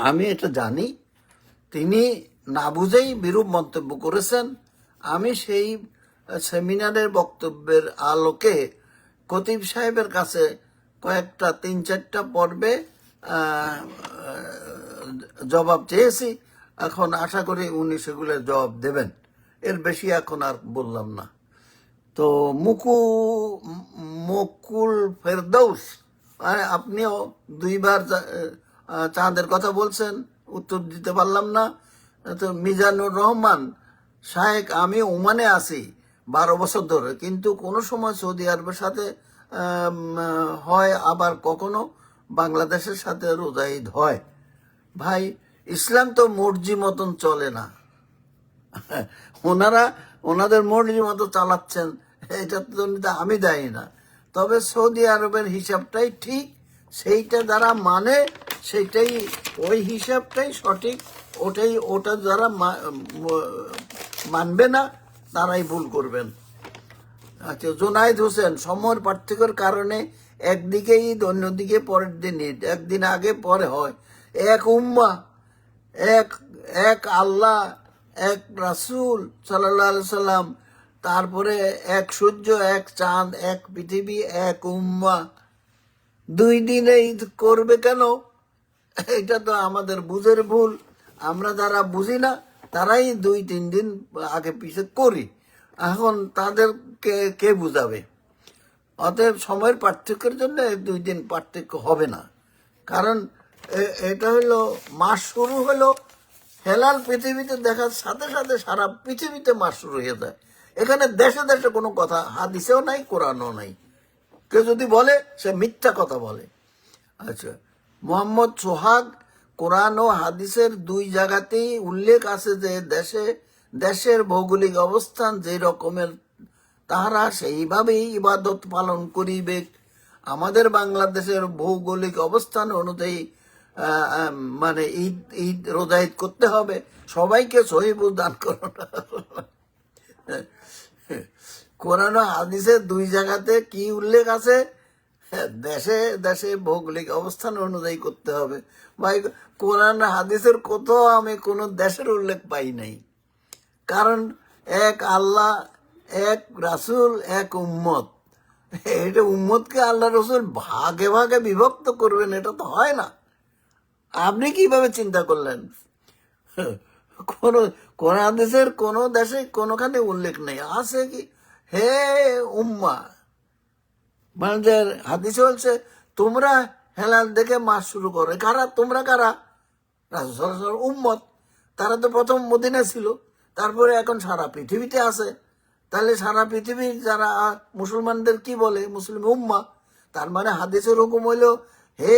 আমি এটা জানি, তিনি না বুঝেই বিরূপ মন্তব্য করেছেন। আমি সেই সেমিনারের বক্তব্যের আলোকে খতিব সাহেবের কাছে কয়েকটা 3-4টা পর্বে জবাব চেয়েছি। এখন আশা করি উনি সেগুলোর জবাব দেবেন। এর বেশি এখন আর বললাম না। তো মুকুল ফেরদৌস, আপনিও 2বার চাঁদের কথা বলছেন, উত্তর দিতে পারলাম না। তো মিজানুর রহমান শাহেক, আমি ওমানে আছি 12 বছর ধরে, কিন্তু কোনো সময় সৌদি আরবের সাথে হয়, আবার কখনো বাংলাদেশের সাথে রোজা ঈদ হয়। ভাই, ইসলাম তো মর্জি মতন চলে না। ওনাদের মর্জি মতো চালাচ্ছেন, এটা তো আমি দায়ী না। তবে সৌদি আরবের হিসাবটাই ঠিক, সেইটা যারা মানে সেইটাই, ওই হিসাবটাই সঠিক, ওটা যারা মানবে না তারাই ভুল করবেন। আচ্ছা, জোনায়েদ হোসেন, সময়ের পার্থক্যের কারণে একদিকে ঈদ, অন্যদিকে পরের দিন ঈদ, একদিন আগে পরে হয়। এক উম্মাহ, এক আল্লাহ, এক রাসূল সাল্লাল্লাহু আলাইহি সাল্লাম, তারপরে এক সূর্য, এক চাঁদ, এক পৃথিবী, এক উম্মাহ। 2 দিনে ঈদ করবে কেন? এটা তো আমাদের বুঝের ভুল। আমরা যারা বুঝি না তারাই 2-3 দিন আগে পিছে করি। এখন তাদেরকে কে বুঝাবে? অতএব সময়ের পার্থক্যের জন্য 2 দিন পার্থক্য হবে না। কারণ এটা হলো, মাস শুরু হলো হেলাল পৃথিবীতে দেখার সাথে সাথে সারা পৃথিবীতে মাস শুরু হয়ে যায়। এখানে দেশে দেশে কোনো কথা হাদিসেও নাই, কোরআনও নাই। কেউ যদি বলে সে মিথ্যা কথা বলে। আচ্ছা, মোহাম্মদ সোহাগ, কোরআন ও হাদিসের 2 জায়গাতেই উল্লেখ আছে যে দেশের ভৌগোলিক অবস্থান যে রকমের তাহারা সেইভাবেই ইবাদত পালন করিবে। আমাদের বাংলাদেশের ভৌগোলিক অবস্থান অনুযায়ী মানে ঈদ রোজা ঈদ করতে হবে। সবাইকে সহিবুল দান করো না। কোরআন ও হাদিসের 2 জায়গাতে কি উল্লেখ আছে? দেশে দেশে ভৌগোলিক অবস্থান অনুযায়ী করতে হবে। ভাই, কোরআন হাদিসের কোথাও আমি কোনো দেশের উল্লেখ পাই নাই। কারণ এক আল্লাহ, এক রাসূল, এক উম্মত। এটা উম্মতকে আল্লাহ রসুল ভাগে ভাগে বিভক্ত করবেন, এটা তো হয় না। আপনি কিভাবে চিন্তা করলেন? কোন হাদিসের কোন দেশে কোনখানে উল্লেখ নেই। আছে কি, হে উম্মা, মানে যে হাদিসে বলছে তোমরা হেলাল দেখে মাস শুরু করো। কারা তোমরা? কারা? রাসূল উম্মত। তারা তো প্রথম মদিনা ছিল, তারপরে এখন সারা পৃথিবীতে আছে। তাহলে সারা পৃথিবীর যারা মুসলমানদের কি বলে? মুসলিম উম্মা। তার মানে হাদিসের হুকুম হইল, হে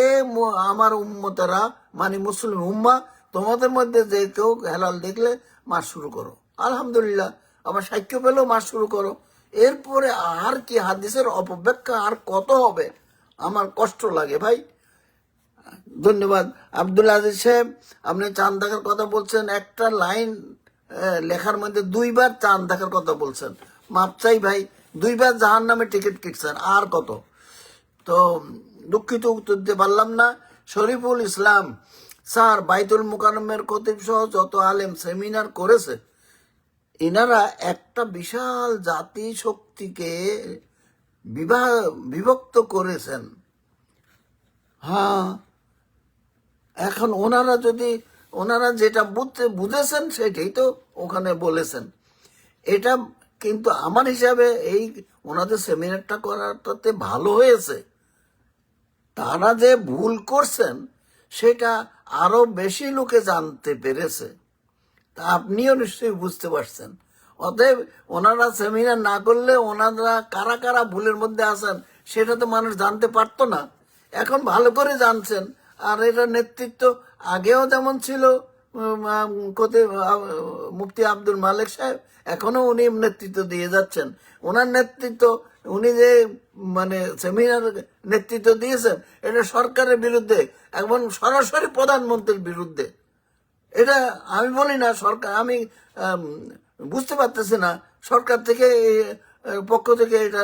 আমার উম্মতেরা, মানে মুসলিম উম্মা, তোমাদের মধ্যে যে কেউ হেলাল দেখলে মাস শুরু করো। আলহামদুলিল্লাহ, আবার সাক্ষ্য পেলেও মাস শুরু করো। এরপরে আর কি হাদিসের অপব্যাখ্যা আর কত হবে? আমার কষ্ট লাগে ভাই। ধন্যবাদ। আব্দুল আজিজ সাহেব, আপনি চাঁদ দেখার কথা বলছেন, একটা লাইন লেখার মধ্যে 2বার চাঁদ দেখার কথা বলছেন। মাপ চাই ভাই, 2বার জাহান্নামে টিকিট কেটেছেন, আর কত? তো দুঃখিত, উত্তর দিতে পারলাম না। শরীফুল ইসলাম, স্যার বাইতুল মুকাররমের খতিব সহ যত আলেম সেমিনার করেছে, এনারা একটা বিশাল জাতি শক্তিকে বিভক্ত করেছেন। হ্যাঁ, এখন ওনারা যেটা বুঝেছেন সেটাই তো ওখানে বলেছেন। এটা কিন্তু আমার হিসাবে এই ওনাদের সেমিনারটা করাটাতে ভালো হয়েছে। তারা যে ভুল করছেন সেটা আরো বেশি লোকে জানতে পেরেছে। তা আপনিও নিশ্চয়ই বুঝতে পারছেন। অতএব ওনারা সেমিনার না করলে ওনারা কারা কারা ভুলের মধ্যে আছেন সেটা তো মানুষ জানতে পারতো না। এখন ভালো করে জানছেন। আর এটা নেতৃত্ব আগেও যেমন ছিল মুফতি আব্দুল মালিক সাহেব, এখনো উনি নেতৃত্ব দিয়ে যাচ্ছেন। ওনার নেতৃত্ব, উনি যে মানে সেমিনার নেতৃত্ব দিয়েছেন, এটা সরকারের বিরুদ্ধে, এবং সরাসরি প্রধানমন্ত্রীর বিরুদ্ধে। এটা আমি বলি না সরকার, আমি বুঝতে পারতেছি না সরকার থেকে পক্ষ থেকে এটা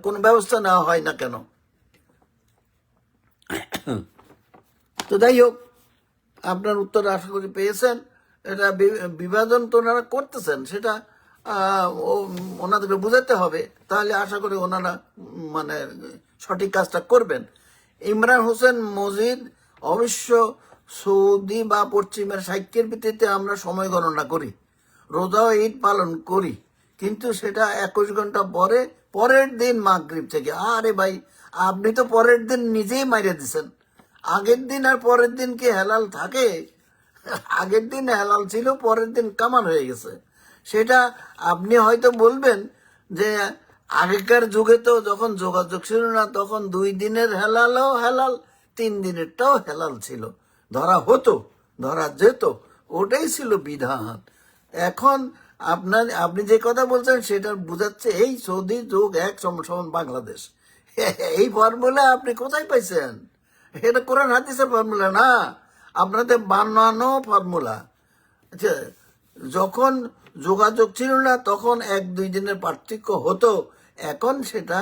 কোনো ব্যবস্থা নেওয়া হয় না কেন। তো যাই হোক, আপনার উত্তর আশা করি পেয়েছেন। এটা বিভাজন তো ওনারা করতেছেন, সেটা ওনাদেরকে বুঝাতে হবে, তাহলে আশা করি ওনারা মানে সঠিক কাজটা করবেন। ইমরান হোসেন মজিদ, অবশ্য সৌদি বা পশ্চিমের সাহিত্যের ভিত্তিতে আমরা সময় গণনা করি, রোজা ও ঈদ পালন করি, কিন্তু সেটা 21 ঘন্টা পরে, পরের দিন মাগরিব থেকে। আরে ভাই, আপনি তো পরের দিন নিজেই মাইরে দিছেন। আগের দিন আর পরের দিন কি হেলাল থাকে? আগের দিন হেলাল ছিল, পরের দিন কামাল হয়ে গেছে। সেটা আপনি হয়তো বলবেন যে আগেকার যুগে তো যখন যোগাযোগ ছিল না, তখন 2 দিনের হেলালও হেলাল, 3 দিনেরটাও হেলাল ছিল, ধরা হতো, ধরা যেত, ওটাই ছিল বিধান। এখন আপনি যে কথা বলছেন সেটা বোঝাচ্ছে এই সৌদি যোগ 1 সমান বাংলাদেশ। এই ফর্মুলা আপনি কোথায় পাইছেন? এটা কোরআন হাদিসের ফর্মুলা না, আপনাদের বানানো ফর্মুলা। আচ্ছা, যখন যোগাযোগ ছিল না তখন 1-2 দিনের পার্থক্য হতো, এখন সেটা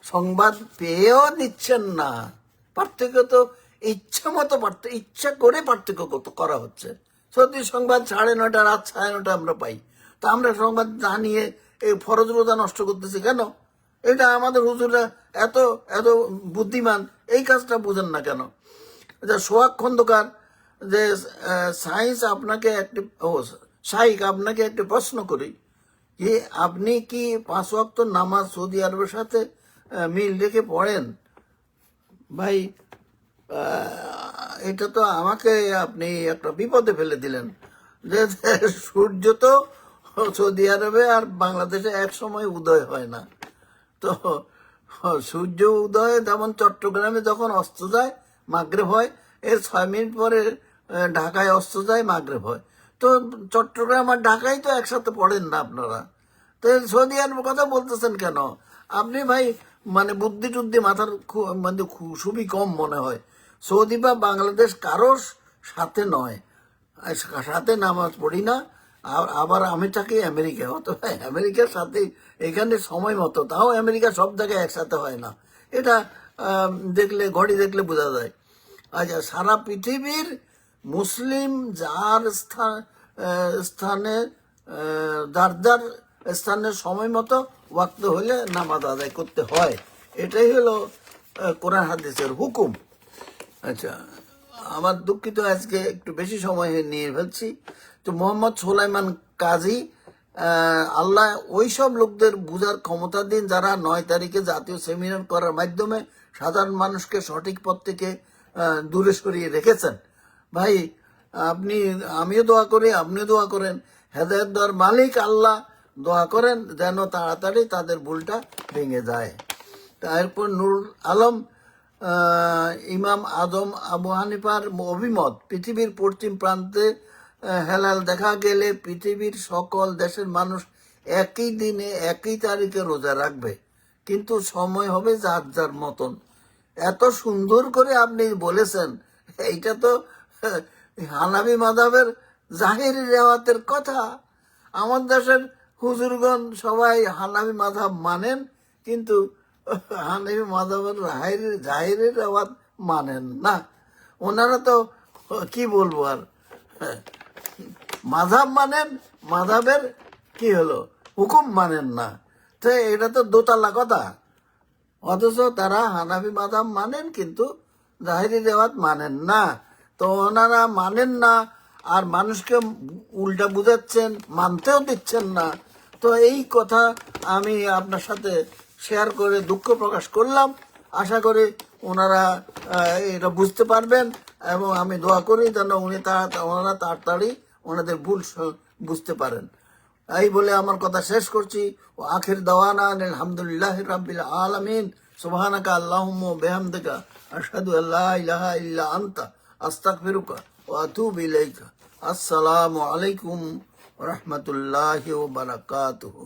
সংবাদ পেয়েও দিচ্ছেন না। পার্থক্য তো ইচ্ছা মতো ইচ্ছা করে পার্থক্য করা হচ্ছে। সত্যি সংবাদ 9:30, রাত 9:30 আমরা পাই, তা আমরা সংবাদ জানিয়ে এই ফরজ রোজা নষ্ট করতেছি কেন? এটা আমাদের হুজুররা এত এত বুদ্ধিমান, এই কাজটা বুঝেন না কেন? সোহাগ খন্দকার, যে সায়েন্স আপনাকে একটি শাইক, আপনাকে একটি প্রশ্ন করি, যে আপনি কি 5 ওয়াক্ত নামাজ সৌদি আরবের সাথে মিল রেখে পড়েন? ভাই, এটা তো আমাকে আপনি একটা বিপদে ফেলে দিলেন। যে সূর্য তো সৌদি আরবে আর বাংলাদেশে এক সময় উদয় হয় না। তো সূর্য উদয় যেমন চট্টগ্রামে যখন অস্ত যায় মাগরিব হয়, এর 6 মিনিট পরে ঢাকায় অস্ত যায় মাগরিব হয়। তো চট্টগ্রাম আর ঢাকায় তো একসাথে পড়েন না আপনারা, তো সৌদি আরবের কথা বলতেছেন কেন? আপনি ভাই মানে বুদ্ধি টুদ্ধি মাথার মানে খুবই কম মনে হয়। সৌদি বা বাংলাদেশ কারোর সাথে নয়, সাথে নামাজ পড়ি না। আবার আমি থাকি আমেরিকা, অথবা আমেরিকার সাথে এখানে সময় মতো, তাও আমেরিকা সব জায়গায় একসাথে হয় না। এটা দেখলে, ঘড়ি দেখলে বোঝা যায়। আচ্ছা, সারা পৃথিবীর মুসলিম যার স্থানে যার যার স্থানের সময় মতো ওয়াক্ত হলে নামাজ আদায় করতে হয়, এটাই হলো কোরআন হাদিসের হুকুম। আচ্ছা, আমার দুঃখিত, আজকে একটু বেশি সময় নিয়ে ফেলছি। তো মোহাম্মদ সুলাইমান কাজী, আল্লাহ ওই সব লোকদের বুঝার ক্ষমতা দিন যারা 9 তারিখে জাতীয় সেমিনার করার মাধ্যমে সাধারণ মানুষকে সঠিক পথ থেকে দূরে সরিয়ে রেখেছেন। ভাই, আমিও দোয়া করি, আপনিও দোয়া করেন, হেদায়েত দেওয়ার মালিক আল্লাহ দোয়া করেন যেন তাড়াতাড়ি তাদের ভুলটা ভেঙে যায়। তারপর নুরুল আলম, ইমাম আজম আবু হানিফার অভিমত, পৃথিবীর পশ্চিম প্রান্তে হেলাল দেখা গেলে পৃথিবীর সকল দেশের মানুষ একই দিনে একই তারিখে রোজা রাখবে, কিন্তু সময় হবে যার যার মতন। এত সুন্দর করে আপনি বলেছেন, এইটা তো হানাফি মাযহাবের জাহিরি রেওয়াতের কথা। আমার দেশের হুজুরগণ সবাই হানাফি মাযহাব মানেন, কিন্তু হানাফি মাযহাবের জাহিরি রেওয়াত মানেন না। ওনারা তো কি বলবো আর, মাযহাব মানেন, মাযহাবের কি হলো, হুকুম মানেন না। তো এটা তো দোতলা কথা। অথচ তারা হানাফি মাযহাব মানেন কিন্তু জাহিরি রেওয়াত মানেন না। তো ওনারা মানেন না আর মানুষকে উল্টা বুঝাচ্ছেন, মানতেও দিচ্ছেন না। তো এই কথা আমি আপনার সাথে শেয়ার করে দুঃখ প্রকাশ করলাম। আশা করি ওনারা এটা বুঝতে পারবেন এবং আমি দোয়া করি যেন ওনারা তাড়াতাড়ি ওনাদের ভুল বুঝতে পারেন। এই বলে আমার কথা শেষ করছি। ও আখির দাওয়ানা আলহামদুলিল্লাহ রাব্বিল আলামিন। সুবহানাকা আল্লাহুম্মা ওয়া বিহামদিকা আশহাদু আল্লা ইলাহা ইল্লা আনতা আস্তাগফিরুকা ওয়া আতুবু ইলাইকা। আসসালামু আলাইকুম ওয়া রাহমাতুল্লাহি ওয়া বারাকাতুহু।